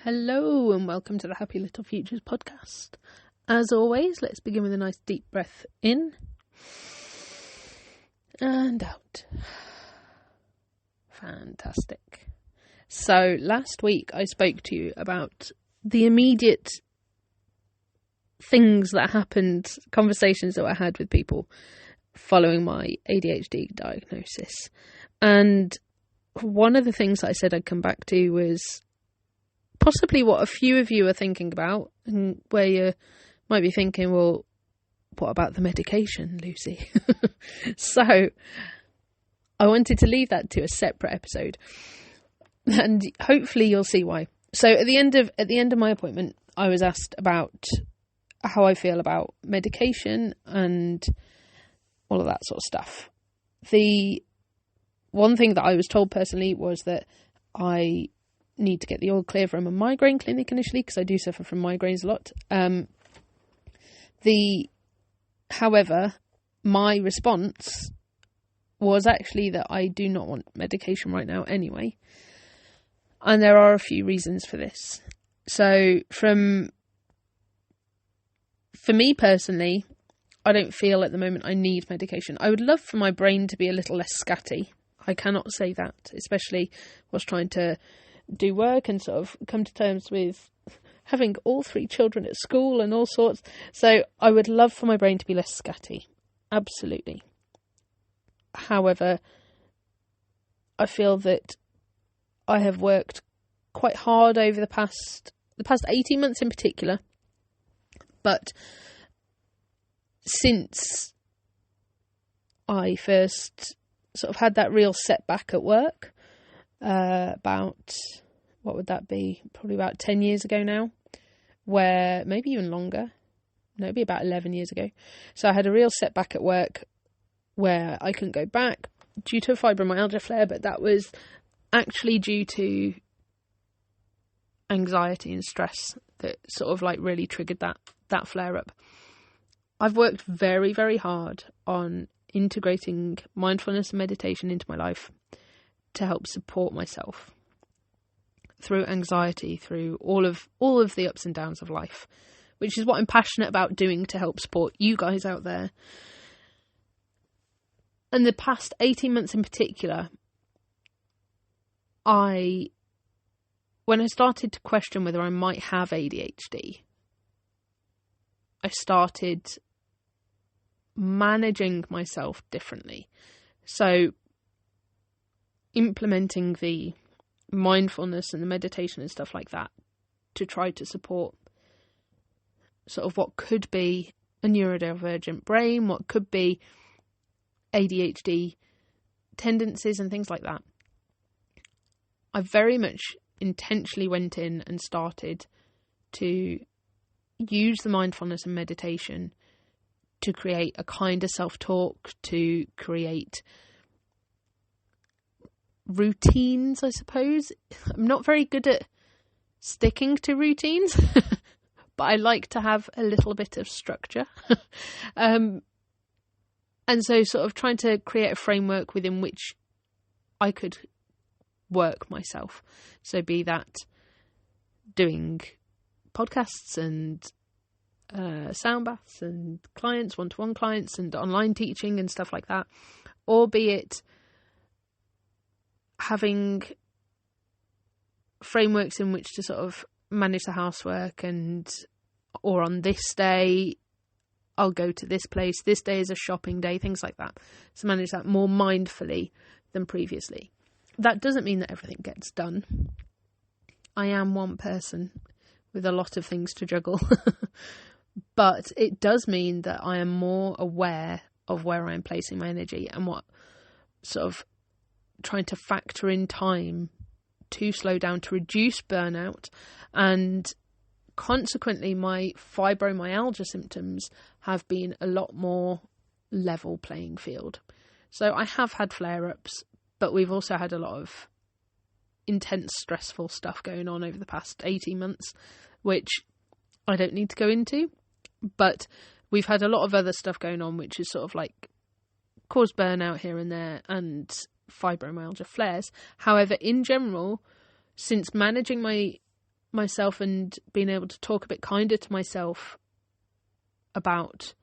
Hello and welcome to the Happy Little Futures podcast. As always, let's begin with a nice deep breath in and out. Fantastic. So last week I spoke to you about the immediate things that happened, conversations that I had with people following my ADHD diagnosis. And one of the things that I said I'd come back to was possibly what a few of you are thinking about, and where you might be thinking, well, what about the medication, Lucy? So I wanted to leave that to a separate episode, and hopefully you'll see why. So at the end of my appointment, I was asked about how I feel about medication and all of that sort of stuff. The one thing that I was told personally was that I need to get the all clear from a migraine clinic initially, because I do suffer from migraines a lot. However, my response was actually that I do not want medication right now anyway. And there are a few reasons for this. So for me personally, I don't feel at the moment I need medication. I would love for my brain to be a little less scatty. I cannot say that, especially whilst trying to do work and sort of come to terms with having all 3 children at school and all sorts. So I would love for my brain to be less scatty. Absolutely. However, I feel that I have worked quite hard over the past 18 months in particular. But since I first sort of had that real setback at work, about, what would that be? Probably about 10 years ago now, where maybe even longer. No, it'd be about 11 years ago. So I had a real setback at work where I couldn't go back due to a fibromyalgia flare, but that was actually due to anxiety and stress that sort of like really triggered that flare up. I've worked very, very hard on integrating mindfulness and meditation into my life to help support myself through anxiety, through all of the ups and downs of life, which is what I'm passionate about doing to help support you guys out there. And the past 18 months in particular, when I started to question whether I might have ADHD, I started managing myself differently. So implementing the mindfulness and the meditation and stuff like that to try to support sort of what could be a neurodivergent brain, what could be ADHD tendencies and things like that. I very much intentionally went in and started to use the mindfulness and meditation to create a kinder self-talk, to create routines, I suppose. I'm not very good at sticking to routines, but I like to have a little bit of structure. And so sort of trying to create a framework within which I could work myself. So be that doing podcasts and sound baths and clients, one-to-one clients and online teaching and stuff like that, or be it having frameworks in which to sort of manage the housework, or on this day I'll go to this place, this day is a shopping day, things like that. So manage that more mindfully than previously. That doesn't mean that everything gets done. I am one person with a lot of things to juggle. But it does mean that I am more aware of where I'm placing my energy and what sort of trying to factor in time to slow down, to reduce burnout, and consequently my fibromyalgia symptoms have been a lot more level playing field. So I have had flare-ups, but we've also had a lot of intense, stressful stuff going on over the past 18 months, which I don't need to go into, but we've had a lot of other stuff going on, which is sort of like caused burnout here and there and fibromyalgia flares. However, in general, since managing my myself and being able to talk a bit kinder to myself about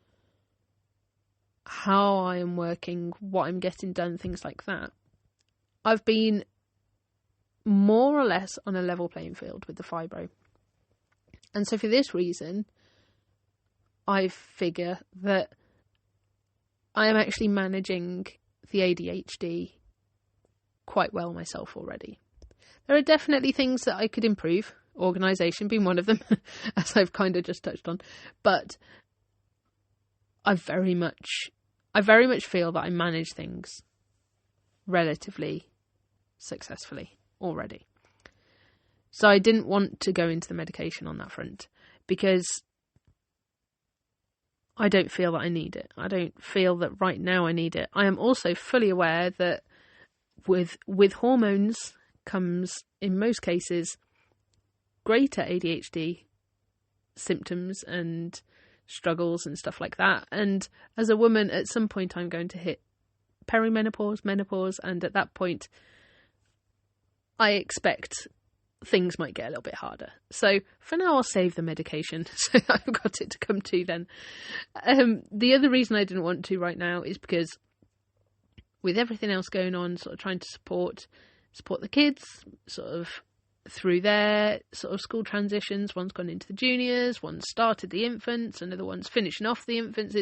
how I am working, what I'm getting done, things like that, I've been more or less on a level playing field with the fibro. And so for this reason, I figure that I am actually managing the ADHD quite well myself already. There are definitely things that I could improve, organisation being one of them, as I've kind of just touched on, but I very much feel that I manage things relatively successfully already. So I didn't want to go into the medication on that front because I don't feel that I need it. I don't feel that right now I need it. I am also fully aware that with hormones comes, in most cases, greater ADHD symptoms and struggles and stuff like that. And as a woman, at some point I'm going to hit perimenopause, menopause, and at that point I expect things might get a little bit harder. So for now I'll save the medication, so I've got it to come to then. The other reason I didn't want to right now is because with everything else going on, sort of trying to support the kids sort of through their sort of school transitions. One's gone into the juniors, one's started the infants, another one's finishing off the infants.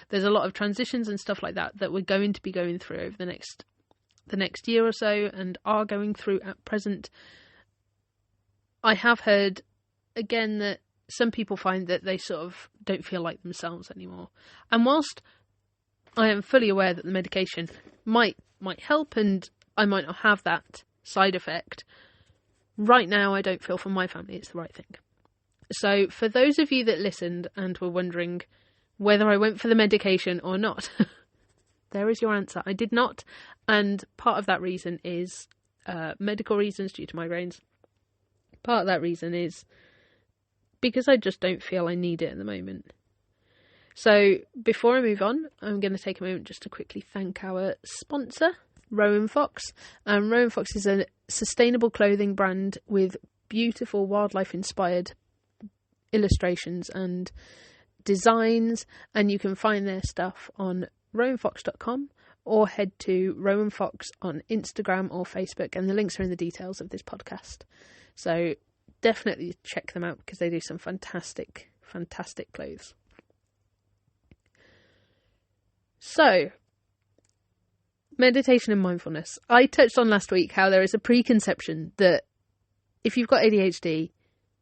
There's a lot of transitions and stuff like that we're going to be going through over the next year or so, and are going through at present. I have heard again that some people find that they sort of don't feel like themselves anymore. And whilst I am fully aware that the medication might help and I might not have that side effect, right now I don't feel for my family it's the right thing. So for those of you that listened and were wondering whether I went for the medication or not, there is your answer. I did not. And part of that reason is medical reasons due to migraines. Part of that reason is because I just don't feel I need it at the moment. So before I move on, I'm going to take a moment just to quickly thank our sponsor, Rowan Fox. Rowan Fox is a sustainable clothing brand with beautiful wildlife-inspired illustrations and designs, and you can find their stuff on rowanfox.com or head to Rowan Fox on Instagram or Facebook, and the links are in the details of this podcast. So definitely check them out because they do some fantastic clothes. So, meditation and mindfulness. I touched on last week how there is a preconception that if you've got ADHD,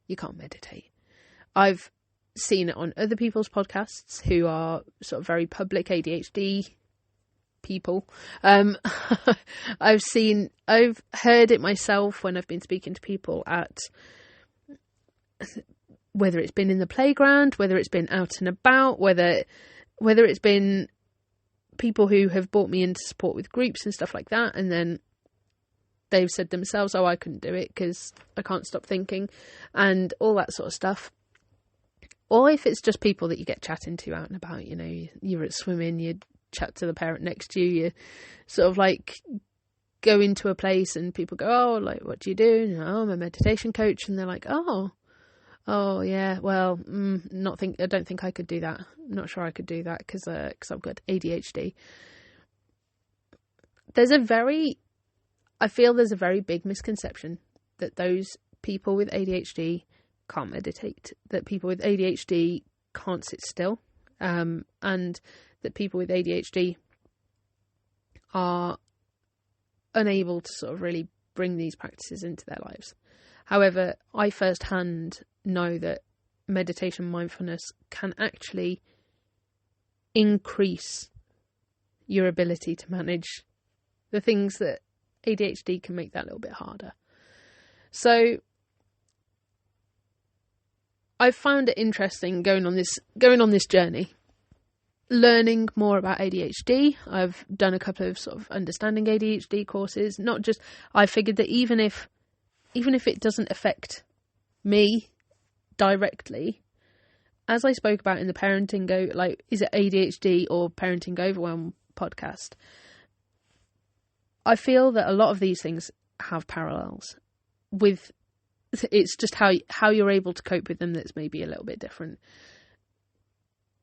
you can't meditate. I've seen it on other people's podcasts who are sort of very public ADHD people. I've heard it myself when I've been speaking to people at, whether it's been in the playground, whether it's been out and about, whether it's been people who have brought me into support with groups and stuff like that, and then they've said themselves, I couldn't do it because I can't stop thinking, and all that sort of stuff. Or if it's just people that you get chatting to out and about, you're at swimming, you chat to the parent next to you, you sort of like go into a place and people go, like, what do you do? I'm a meditation coach. And they're like, oh yeah, well, I don't think I could do that. I'm not sure I could do that because I've got ADHD. I feel there's a very big misconception that those people with ADHD can't meditate, that people with ADHD can't sit still, and that people with ADHD are unable to sort of really bring these practices into their lives. However, I firsthand know that meditation mindfulness can actually increase your ability to manage the things that ADHD can make that little bit harder. So I've found it interesting going on this journey, learning more about ADHD. I've done a couple of sort of understanding ADHD courses. I figured that even if it doesn't affect me directly, as I spoke about in the Parenting is it ADHD or Parenting Overwhelm podcast, I feel that a lot of these things have parallels with It's just how you're able to cope with them that's maybe a little bit different.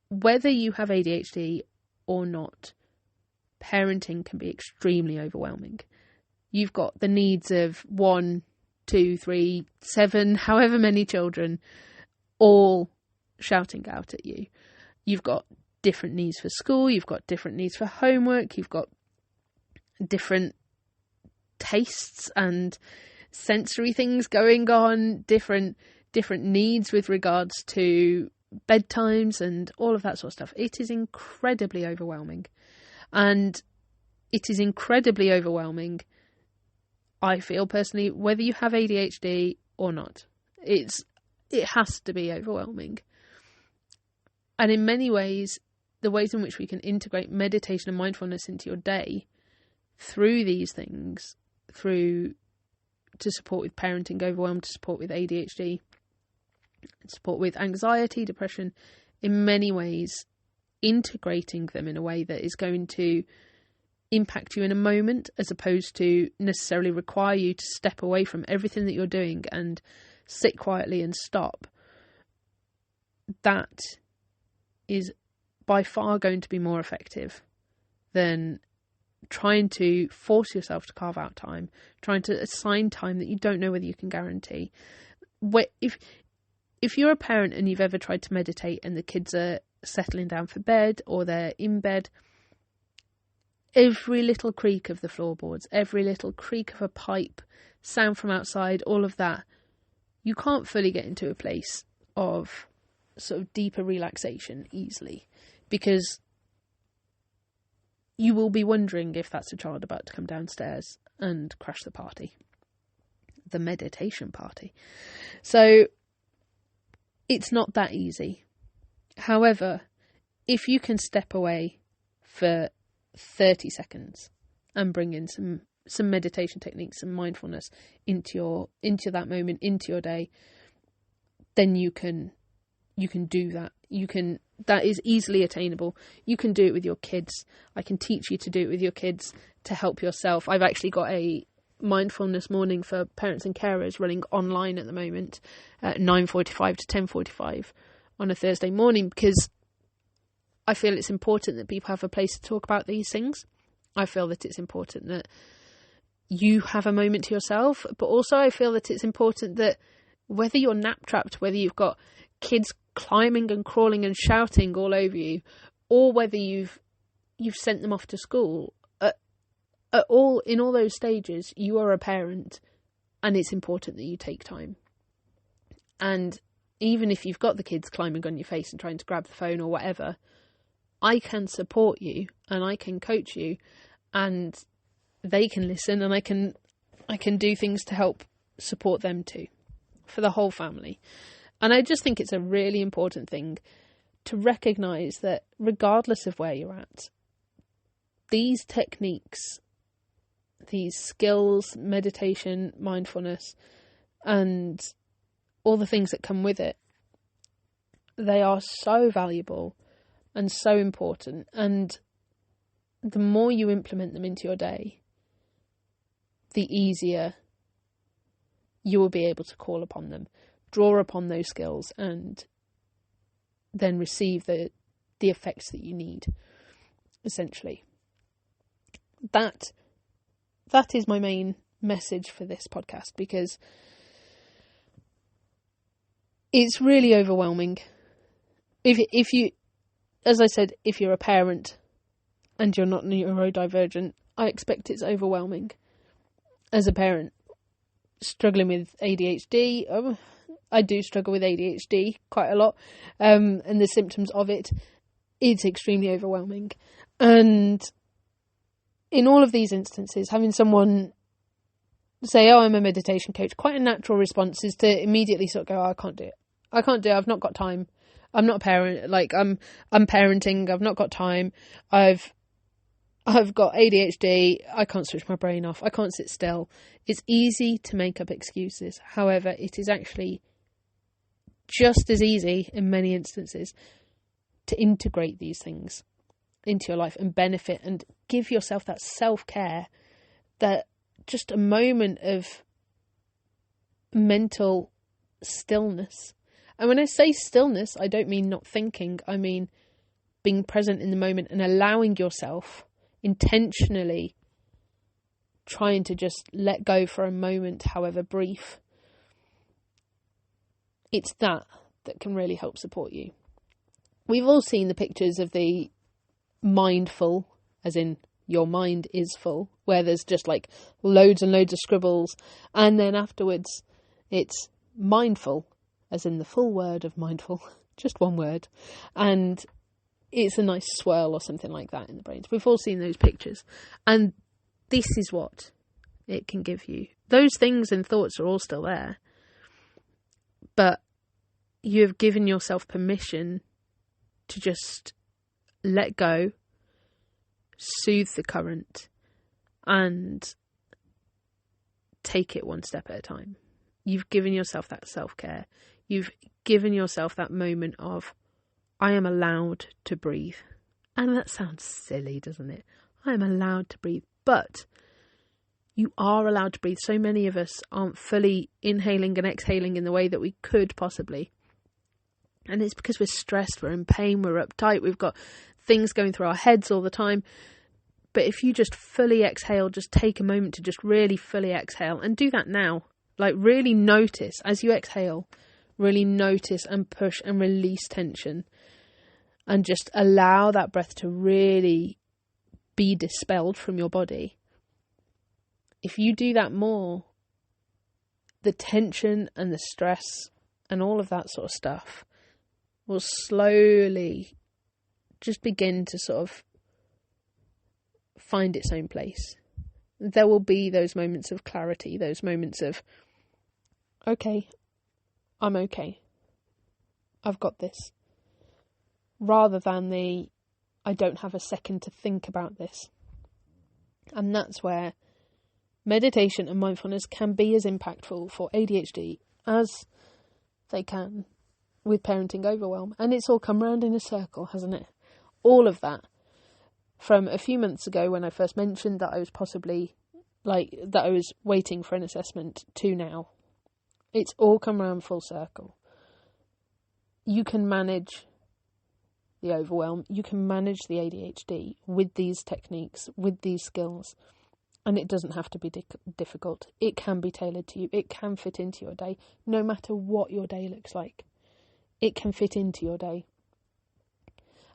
Whether you have ADHD or not, parenting can be extremely overwhelming. You've got the needs of 1, 2, 3, 7, however many children, all shouting out at you. You've got different needs for school, you've got different needs for homework, you've got different tastes and sensory things going on, different needs with regards to bedtimes and all of that sort of stuff. It is incredibly overwhelming. And it is incredibly overwhelming, I feel personally, whether you have ADHD or not. It has to be overwhelming. And in many ways, the ways in which we can integrate meditation and mindfulness into your day through these things, through to support with parenting overwhelm, to support with ADHD, support with anxiety, depression, in many ways, integrating them in a way that is going to impact you in a moment, as opposed to necessarily require you to step away from everything that you're doing and sit quietly and stop. That is by far going to be more effective than trying to force yourself to carve out time, trying to assign time that you don't know whether you can guarantee. If you're a parent and you've ever tried to meditate and the kids are settling down for bed or they're in bed, every little creak of the floorboards, every little creak of a pipe, sound from outside, all of that, you can't fully get into a place of sort of deeper relaxation easily, because you will be wondering if that's a child about to come downstairs and crash the party, the meditation party. So it's not that easy. However, if you can step away for 30 seconds and bring in some meditation techniques, some mindfulness into that moment, into your day, then you can do that. That is easily attainable. You can do it with your kids. I can teach you to do it with your kids to help yourself. I've actually got a mindfulness morning for parents and carers running online at the moment at 9:45 to 10:45 on a Thursday morning, because I feel it's important that people have a place to talk about these things. I feel that it's important that you have a moment to yourself, but also I feel that it's important that whether you're nap trapped, whether you've got kids climbing and crawling and shouting all over you, or whether you've sent them off to school, in all those stages, you are a parent, and it's important that you take time. And even if you've got the kids climbing on your face and trying to grab the phone or whatever, I can support you and I can coach you, and they can listen, and I can do things to help support them too, for the whole family. And I just think it's a really important thing to recognise that regardless of where you're at, these techniques, these skills, meditation, mindfulness, and all the things that come with it, they are so valuable and so important. And the more you implement them into your day, the easier you will be able to call upon them, draw upon those skills, and then receive the effects that you need, essentially. That is my main message for this podcast, because it's really overwhelming. If you, as I said, if you're a parent and you're not neurodivergent, I expect it's overwhelming. As a parent struggling with ADHD, I do struggle with ADHD quite a lot, and the symptoms of it's extremely overwhelming. And in all of these instances, having someone say, "Oh, I'm a meditation coach," quite a natural response is to immediately sort of go, "Oh, I can't do it. I've not got time. I'm not a parent. Like I'm parenting. I've not got time. I've got ADHD. I can't switch my brain off. I can't sit still." It's easy to make up excuses. However, it is actually just as easy in many instances to integrate these things into your life and benefit and give yourself that self-care, that just a moment of mental stillness. And when I say stillness, I don't mean not thinking. I mean being present in the moment and allowing yourself, intentionally trying to just let go for a moment, however brief. It's that can really help support you. We've all seen the pictures of the mindful, as in your mind is full, where there's just like loads and loads of scribbles, and then afterwards it's mindful, as in the full word of mindful, just one word, and it's a nice swirl or something like that in the brain. We've all seen those pictures, and this is what it can give you. Those things and thoughts are all still there, but you have given yourself permission to just let go, soothe the current, and take it one step at a time. You've given yourself that self-care. You've given yourself that moment of, I am allowed to breathe. And that sounds silly, doesn't it? I am allowed to breathe. But you are allowed to breathe. So many of us aren't fully inhaling and exhaling in the way that we could possibly. And it's because we're stressed, we're in pain, we're uptight, we've got things going through our heads all the time. But if you just fully exhale, just take a moment to just really fully exhale, and do that now. Like, really notice as you exhale, really notice and push and release tension, and just allow that breath to really be dispelled from your body. If you do that more, the tension and the stress and all of that sort of stuff will slowly just begin to sort of find its own place. There will be those moments of clarity, those moments of, okay, I'm okay, I've got this, rather than the, I don't have a second to think about this. And that's where meditation and mindfulness can be as impactful for ADHD as they can with parenting overwhelm. And it's all come round in a circle, hasn't it? All of that, from a few months ago when I first mentioned that I was that I was waiting for an assessment, to now. It's all come round full circle. You can manage the overwhelm. You can manage the ADHD with these techniques, with these skills. And it doesn't have to be difficult. It can be tailored to you. It can fit into your day, no matter what your day looks like. It can fit into your day.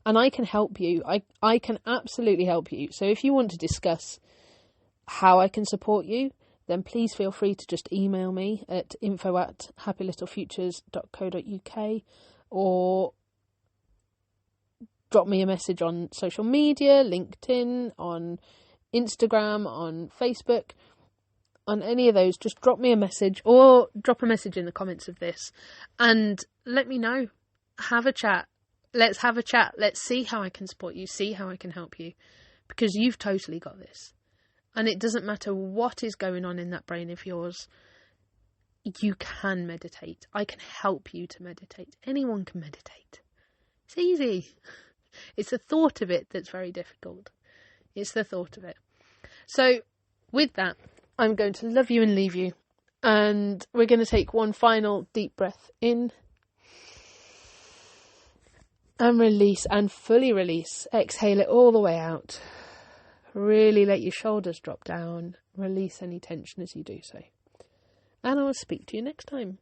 And I can help you. I can absolutely help you. So if you want to discuss how I can support you, then please feel free to just email me at info@happylittlefutures.co.uk, or drop me a message on social media, LinkedIn, on Instagram, on Facebook, on any of those. Just drop me a message, or drop a message in the comments of this, and let me know. Have a chat. Let's have a chat. Let's see how I can support you, see how I can help you, because you've totally got this. And it doesn't matter what is going on in that brain of yours. You can meditate. I can help you to meditate. Anyone can meditate. It's easy. It's the thought of it that's very difficult. It's the thought of it. So with that, I'm going to love you and leave you. And we're going to take one final deep breath in. And release, and fully release. Exhale it all the way out. Really let your shoulders drop down. Release any tension as you do so. And I will speak to you next time.